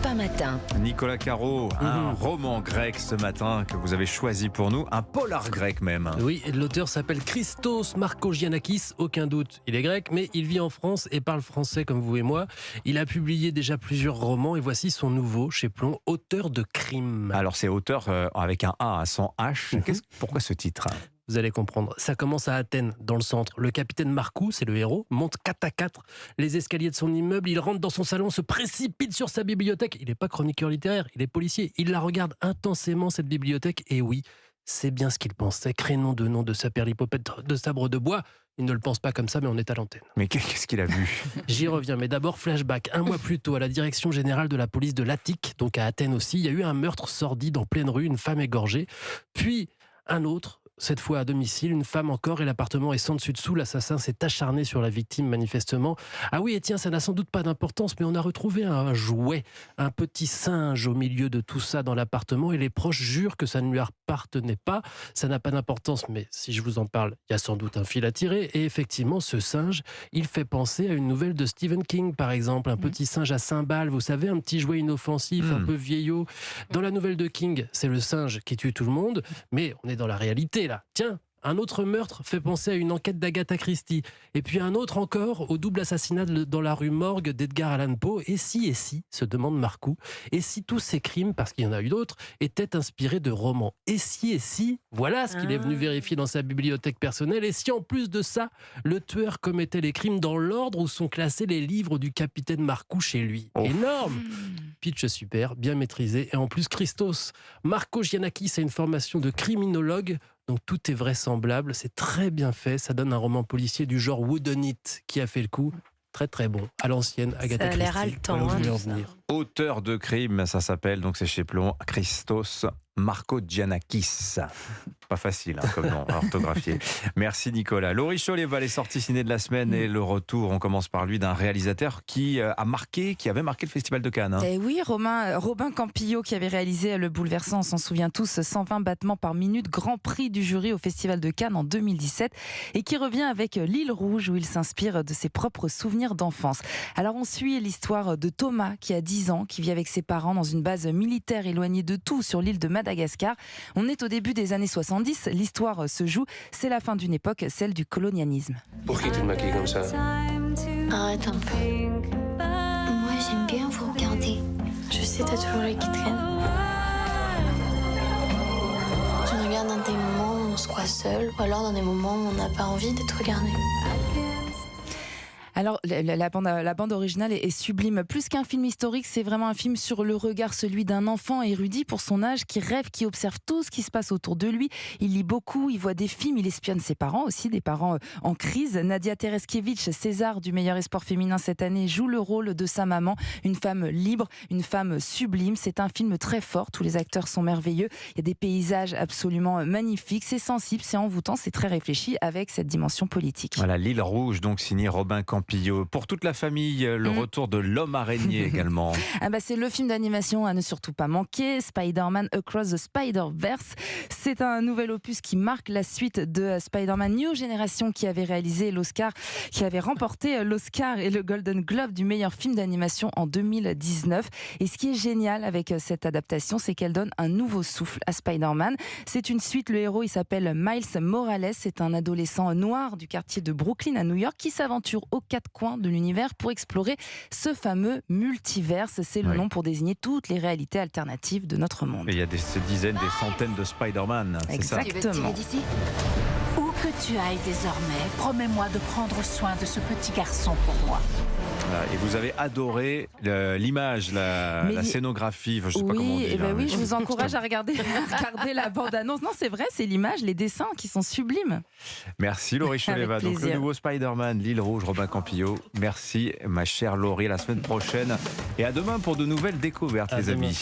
Europe 1 matin. Nicolas Caro, un roman grec ce matin que vous avez choisi pour nous, un polar grec même. Oui, l'auteur s'appelle Christos Markogiannakis, aucun doute, il est grec, mais il vit en France et parle français comme vous et moi. Il a publié déjà plusieurs romans et voici son nouveau chez Plomb, auteur de crime. Alors c'est auteur avec un A sans H. Pourquoi ce titre ? Vous allez comprendre. Ça commence à Athènes, dans le centre. Le capitaine Marcou, c'est le héros, monte 4 à 4 les escaliers de son immeuble. Il rentre dans son salon, se précipite sur sa bibliothèque. Il n'est pas chroniqueur littéraire, il est policier. Il la regarde intensément, cette bibliothèque. Et oui, c'est bien ce qu'il pensait. Crénom de nom de sa perlipopette de sabre de bois. Il ne le pense pas comme ça, mais on est à l'antenne. Mais qu'est-ce qu'il a vu ? J'y reviens, mais d'abord flashback. Un mois plus tôt, à la direction générale de la police de l'Attique, donc à Athènes aussi, il y a eu un meurtre sordide en pleine rue, une femme égorgée. Puis un autre, cette fois à domicile, une femme encore et l'appartement est sans dessus dessous. L'assassin s'est acharné sur la victime manifestement. Ah oui, et tiens, ça n'a sans doute pas d'importance, mais on a retrouvé un jouet, un petit singe au milieu de tout ça dans l'appartement et les proches jurent que ça ne lui appartenait pas. Ça n'a pas d'importance, mais si je vous en parle, il y a sans doute un fil à tirer. Et effectivement, ce singe, il fait penser à une nouvelle de Stephen King, par exemple. Un petit singe à cymbales, vous savez, un petit jouet inoffensif, un peu vieillot. Dans la nouvelle de King, c'est le singe qui tue tout le monde, mais on est dans la réalité, là. Tiens, un autre meurtre fait penser à une enquête d'Agatha Christie. Et puis un autre encore au double assassinat dans la rue Morgue d'Edgar Allan Poe. Et si, se demande Marcou, et si tous ces crimes, parce qu'il y en a eu d'autres, étaient inspirés de romans. Et si, voilà ce qu'il est venu vérifier dans sa bibliothèque personnelle. Et si en plus de ça, le tueur commettait les crimes dans l'ordre où sont classés les livres du capitaine Marcou chez lui. Énorme. Pitch super, bien maîtrisé. Et en plus, Christos Markogiannakis a une formation de criminologue. Donc tout est vraisemblable, c'est très bien fait. Ça donne un roman policier du genre whodunit qui a fait le coup. Très très bon. À l'ancienne, Agatha Christie. Ça a l'air haletant. Auteur de crime, ça s'appelle, donc c'est chez Plomb, Christos Markogiannakis. Pas facile comme nom à orthographier. Merci Nicolas. Laurie Chollet va les sorties ciné de la semaine et le retour, on commence par lui, d'un réalisateur qui avait marqué le Festival de Cannes. Et oui, Robin Campillo qui avait réalisé le bouleversant, on s'en souvient tous, 120 battements par minute, grand prix du jury au Festival de Cannes en 2017 et qui revient avec L'Île Rouge où il s'inspire de ses propres souvenirs d'enfance. Alors on suit l'histoire de Thomas qui a 10 ans, qui vit avec ses parents dans une base militaire éloignée de tout sur l'île de Madagascar. On est au début des années 70. L'histoire se joue, c'est la fin d'une époque, celle du colonialisme. Pour qui tu te maquilles comme ça ? Arrête un peu. Moi j'aime bien vous regarder. Je sais, t'as toujours l'œil qui traîne. Tu me regardes dans des moments où on se croit seul, ou alors dans des moments où on n'a pas envie d'être regardé. Alors, la bande originale est sublime. Plus qu'un film historique, c'est vraiment un film sur le regard, celui d'un enfant érudit pour son âge, qui rêve, qui observe tout ce qui se passe autour de lui. Il lit beaucoup, il voit des films, il espionne ses parents aussi, des parents en crise. Nadia Tereskevich, César du meilleur espoir féminin cette année, joue le rôle de sa maman, une femme libre, une femme sublime. C'est un film très fort, tous les acteurs sont merveilleux. Il y a des paysages absolument magnifiques, c'est sensible, c'est envoûtant, c'est très réfléchi avec cette dimension politique. Voilà, L'Île Rouge, donc signé Robin Campillo. Pour toute la famille, le retour de l'homme araignée également. C'est le film d'animation à ne surtout pas manquer, Spider-Man Across the Spider-Verse. C'est un nouvel opus qui marque la suite de Spider-Man New Generation qui avait remporté l'Oscar et le Golden Globe du meilleur film d'animation en 2019. Et ce qui est génial avec cette adaptation, c'est qu'elle donne un nouveau souffle à Spider-Man. C'est une suite, le héros il s'appelle Miles Morales, c'est un adolescent noir du quartier de Brooklyn à New York qui s'aventure aux quatre coins de l'univers pour explorer ce fameux multiverse. C'est le nom pour désigner toutes les réalités alternatives de notre monde. Et il y a des dizaines, des centaines de Spider-Man, c'est ça ? Exactement. Tu veux tirer d'ici ? Où que tu ailles désormais, promets-moi de prendre soin de ce petit garçon pour moi. Et vous avez adoré l'image, la scénographie, je sais pas comment on dit. Oui, je vous encourage à regarder la bande-annonce. Non, c'est vrai, c'est l'image, les dessins qui sont sublimes. Merci Laurie Choleva. Donc le nouveau Spider-Man, L'Île Rouge, Robin Campillo. Merci ma chère Laurie, à la semaine prochaine. Et à demain pour de nouvelles découvertes, les amis.